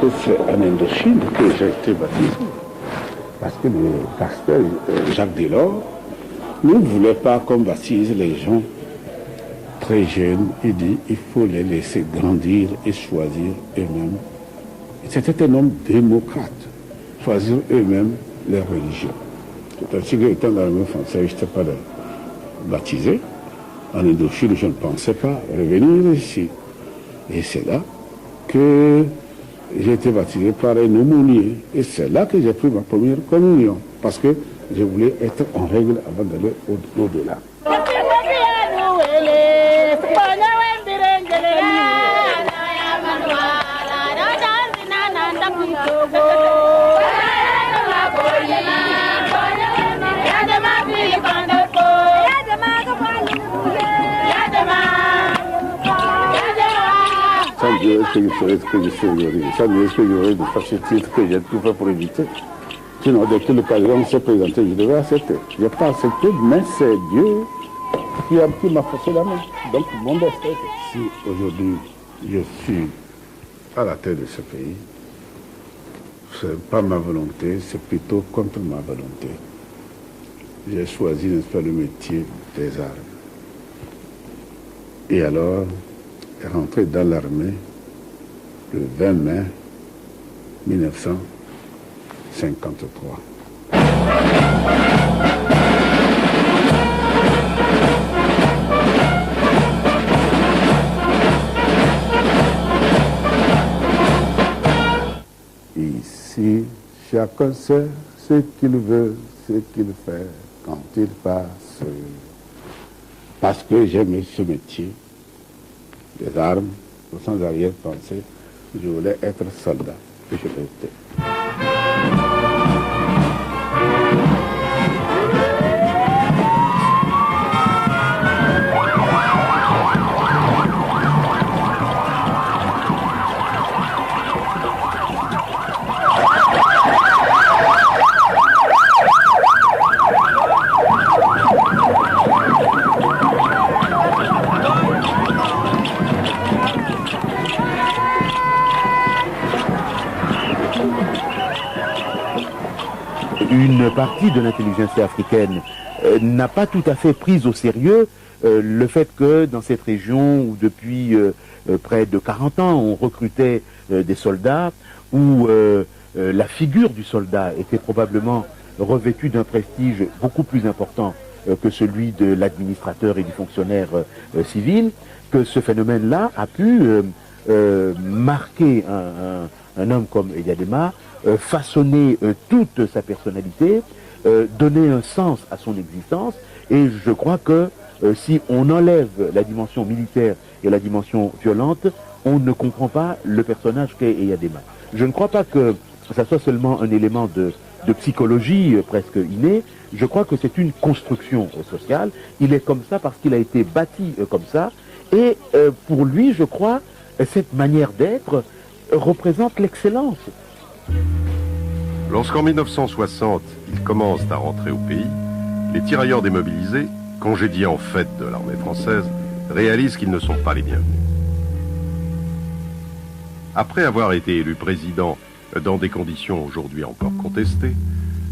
que c'est en Indochine que j'ai été baptisé. Parce que le pasteur Jacques Delors ne voulait pas qu'on baptise les gens très jeunes. Il dit il faut les laisser grandir et choisir eux-mêmes. C'était un homme démocrate, choisir eux-mêmes leur religion. C'est ainsi que, étant dans l'armée française, je n'étais pas baptisé. En Indochine, je ne pensais pas revenir ici. Et c'est là que j'ai été baptisé par un aumônier. Et c'est là que j'ai pris ma première communion. Parce que je voulais être en règle avant d'aller au-delà. Sans Dieu, est-ce que je ferais ce que je fais aujourd'hui? Sans Dieu, est-ce que j'aurais de facilité que j'ai tout fait pour éviter? Sinon, dès que l'occasion s'est présentée, je devais accepter. Je n'ai pas accepté, mais c'est Dieu qui m'a forcé la main. Donc, mon destin. Si aujourd'hui, je suis à la tête de ce pays, ce n'est pas ma volonté, c'est plutôt contre ma volonté. J'ai choisi, n'est-ce pas, le métier des armes. Et alors, rentré dans l'armée le 20 mai 1953. Ici, chacun sait ce qu'il veut, ce qu'il fait quand il passe. Parce que j'aimais ce métier des armes, sans arrière-pensée, je voulais être soldat, et je l'ai été. Une partie de l'intelligence africaine n'a pas tout à fait pris au sérieux le fait que dans cette région où depuis près de 40 ans on recrutait des soldats, où la figure du soldat était probablement revêtue d'un prestige beaucoup plus important que celui de l'administrateur et du fonctionnaire civil, que ce phénomène-là a pu marquer un homme comme Eyadema, façonner toute sa personnalité, donner un sens à son existence, et je crois que si on enlève la dimension militaire et la dimension violente, on ne comprend pas le personnage qu'est Eyadema. Je ne crois pas que ça soit seulement un élément de psychologie presque inné, je crois que c'est une construction sociale, il est comme ça parce qu'il a été bâti comme ça, et pour lui, je crois, cette manière d'être représente l'excellence. Lorsqu'en 1960, ils commencent à rentrer au pays, les tirailleurs démobilisés, congédiés en fait de l'armée française, réalisent qu'ils ne sont pas les bienvenus. Après avoir été élu président dans des conditions aujourd'hui encore contestées,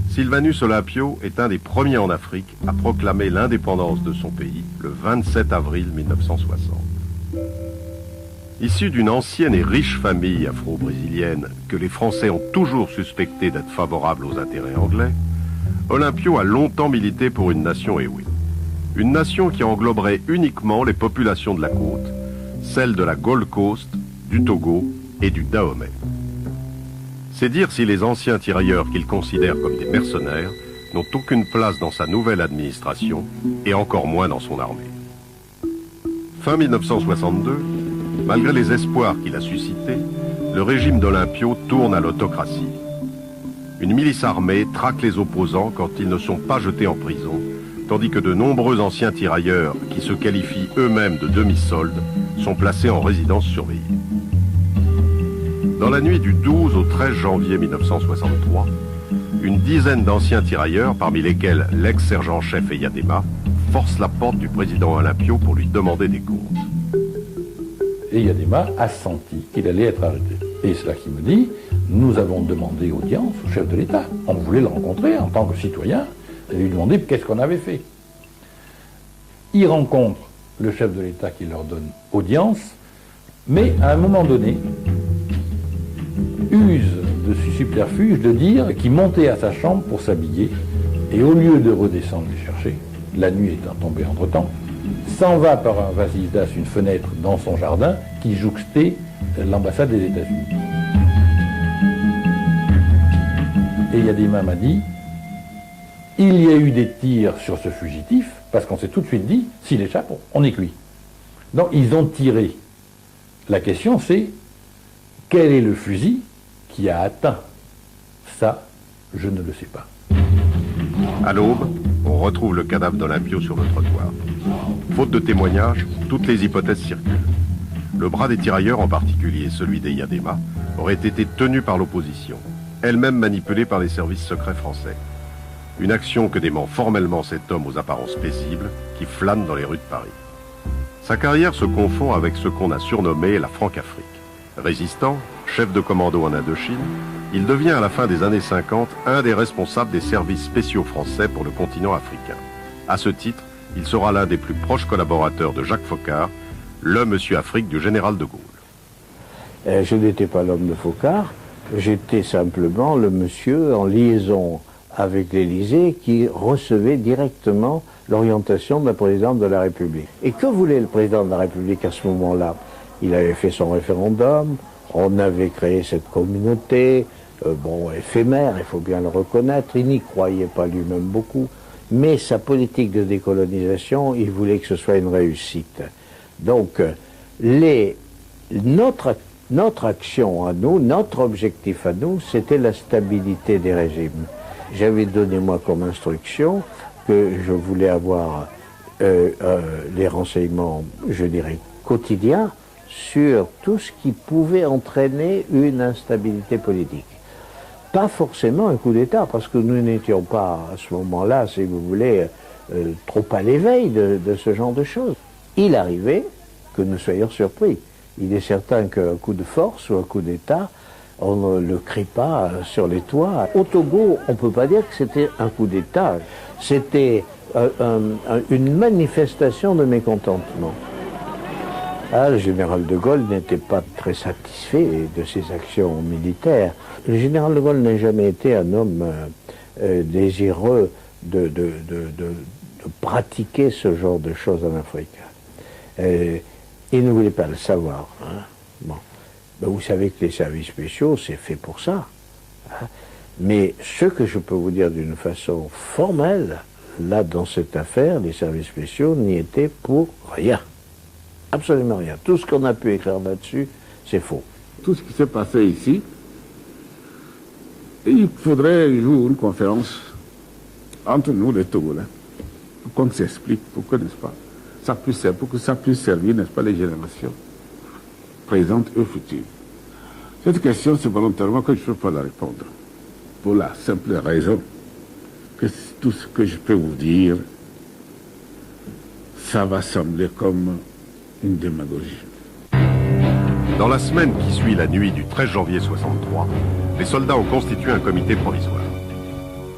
Sylvanus Olympio est un des premiers en Afrique à proclamer l'indépendance de son pays le 27 avril 1960. Issu d'une ancienne et riche famille afro-brésilienne que les Français ont toujours suspecté d'être favorable aux intérêts anglais, Olympio a longtemps milité pour une nation Ewe. Une nation qui engloberait uniquement les populations de la côte, celles de la Gold Coast, du Togo et du Dahomey. C'est dire si les anciens tirailleurs qu'il considère comme des mercenaires n'ont aucune place dans sa nouvelle administration et encore moins dans son armée. Fin 1962, malgré les espoirs qu'il a suscités, le régime d'Olympio tourne à l'autocratie. Une milice armée traque les opposants quand ils ne sont pas jetés en prison, tandis que de nombreux anciens tirailleurs, qui se qualifient eux-mêmes de demi-soldes, sont placés en résidence surveillée. Dans la nuit du 12 au 13 janvier 1963, une dizaine d'anciens tirailleurs, parmi lesquels l'ex-sergent-chef Eyadema, forcent la porte du président Olympio pour lui demander des comptes. Eyadema a senti qu'il allait être arrêté. Et c'est là qu'il me dit, nous avons demandé audience au chef de l'État. On voulait le rencontrer en tant que citoyen et lui demander qu'est-ce qu'on avait fait. Il rencontre le chef de l'État qui leur donne audience, mais à un moment donné, use de ce subterfuge de dire qu'il montait à sa chambre pour s'habiller, et au lieu de redescendre les chercher, la nuit étant tombée entre-temps, s'en va par un vasisdas, une fenêtre dans son jardin qui jouxtait l'ambassade des États-Unis. Et Yadema m'a dit, il y a eu des tirs sur ce fugitif, parce qu'on s'est tout de suite dit, s'il échappe, on est cuit. Donc ils ont tiré. La question c'est, quel est le fusil qui a atteint? Ça, je ne le sais pas. À l'aube, on retrouve le cadavre d'Olympio sur le trottoir. Faute de témoignages, toutes les hypothèses circulent. Le bras des tirailleurs, en particulier celui des Yadema, aurait été tenu par l'opposition, elle-même manipulée par les services secrets français. Une action que dément formellement cet homme aux apparences paisibles qui flâne dans les rues de Paris. Sa carrière se confond avec ce qu'on a surnommé la Franc-Afrique. Résistant, chef de commando en Indochine, il devient à la fin des années 50 un des responsables des services spéciaux français pour le continent africain. À ce titre, il sera l'un des plus proches collaborateurs de Jacques Foccart, le Monsieur Afrique du général de Gaulle. Je n'étais pas l'homme de Foccart, j'étais simplement le monsieur en liaison avec l'Élysée qui recevait directement l'orientation d'un président de la République. Et que voulait le président de la République à ce moment-là? Il avait fait son référendum, on avait créé cette communauté, éphémère, il faut bien le reconnaître, il n'y croyait pas lui-même beaucoup, mais sa politique de décolonisation, il voulait que ce soit une réussite. Donc, notre action à nous, notre objectif à nous, c'était la stabilité des régimes. J'avais donné moi comme instruction que je voulais avoir les renseignements, je dirais, quotidiens sur tout ce qui pouvait entraîner une instabilité politique. Pas forcément un coup d'État, parce que nous n'étions pas à ce moment-là, si vous voulez, trop à l'éveil de ce genre de choses. Il arrivait que nous soyons surpris. Il est certain qu'un coup de force ou un coup d'État, on ne le crie pas sur les toits. Au Togo, on ne peut pas dire que c'était un coup d'État. C'était une manifestation de mécontentement. Le général de Gaulle n'était pas très satisfait de ses actions militaires. Le général de Gaulle n'a jamais été un homme désireux de pratiquer ce genre de choses en Afrique. Il ne voulait pas le savoir. Hein. Bon. Ben, vous savez que les services spéciaux, c'est fait pour ça. Hein. Mais ce que je peux vous dire d'une façon formelle, là, dans cette affaire, les services spéciaux n'y étaient pour rien. Absolument rien. Tout ce qu'on a pu écrire là-dessus, c'est faux. Tout ce qui s'est passé ici, il faudrait un jour une conférence entre nous, les Togolais, pour qu'on s'explique, pour que, n'est-ce pas, pour que ça puisse servir, n'est-ce pas, les générations présentes et futures. Cette question, c'est volontairement que je ne peux pas la répondre. Pour la simple raison que tout ce que je peux vous dire, ça va sembler comme une démagogie. Dans la semaine qui suit la nuit du 13 janvier 63, les soldats ont constitué un comité provisoire.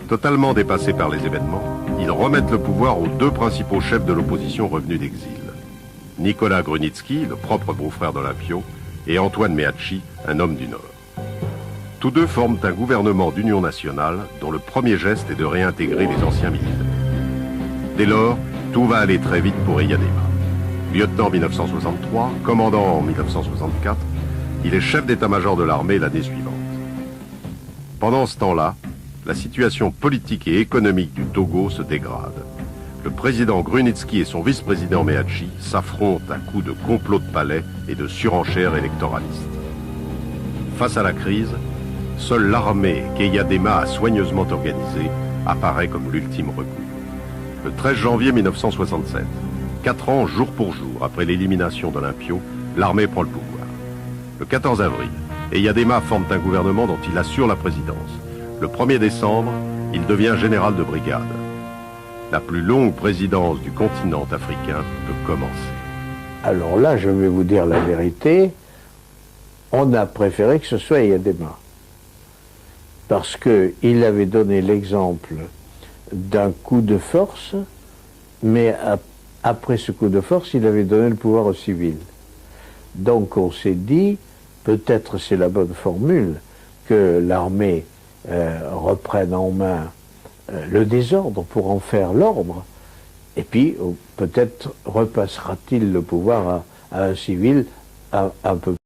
Totalement dépassés par les événements, ils remettent le pouvoir aux deux principaux chefs de l'opposition revenus d'exil. Nicolas Grunitzky, le propre beau-frère d'Olympio, et Antoine Meachy, un homme du Nord. Tous deux forment un gouvernement d'union nationale dont le premier geste est de réintégrer les anciens militaires. Dès lors, tout va aller très vite pour Eyadema. Lieutenant en 1963, commandant en 1964, il est chef d'état-major de l'armée l'année suivante. Pendant ce temps-là, la situation politique et économique du Togo se dégrade. Le président Grunitzky et son vice-président Meachy s'affrontent à coups de complots de palais et de surenchères électoralistes. Face à la crise, seule l'armée qu'Eyadema a soigneusement organisée apparaît comme l'ultime recours. Le 13 janvier 1967, 4 ans jour pour jour après l'élimination d'Olympio, l'armée prend le pouvoir. Le 14 avril, Eyadema forme un gouvernement dont il assure la présidence. Le 1er décembre, il devient général de brigade. La plus longue présidence du continent africain peut commencer. Alors là, je vais vous dire la vérité. on a préféré que ce soit Eyadema. Parce qu'il avait donné l'exemple d'un coup de force, mais après ce coup de force, il avait donné le pouvoir aux civils. Donc on s'est dit, peut-être c'est la bonne formule, que l'armée reprenne en main le désordre pour en faire l'ordre, et puis peut-être repassera-t-il le pouvoir à un civil un peu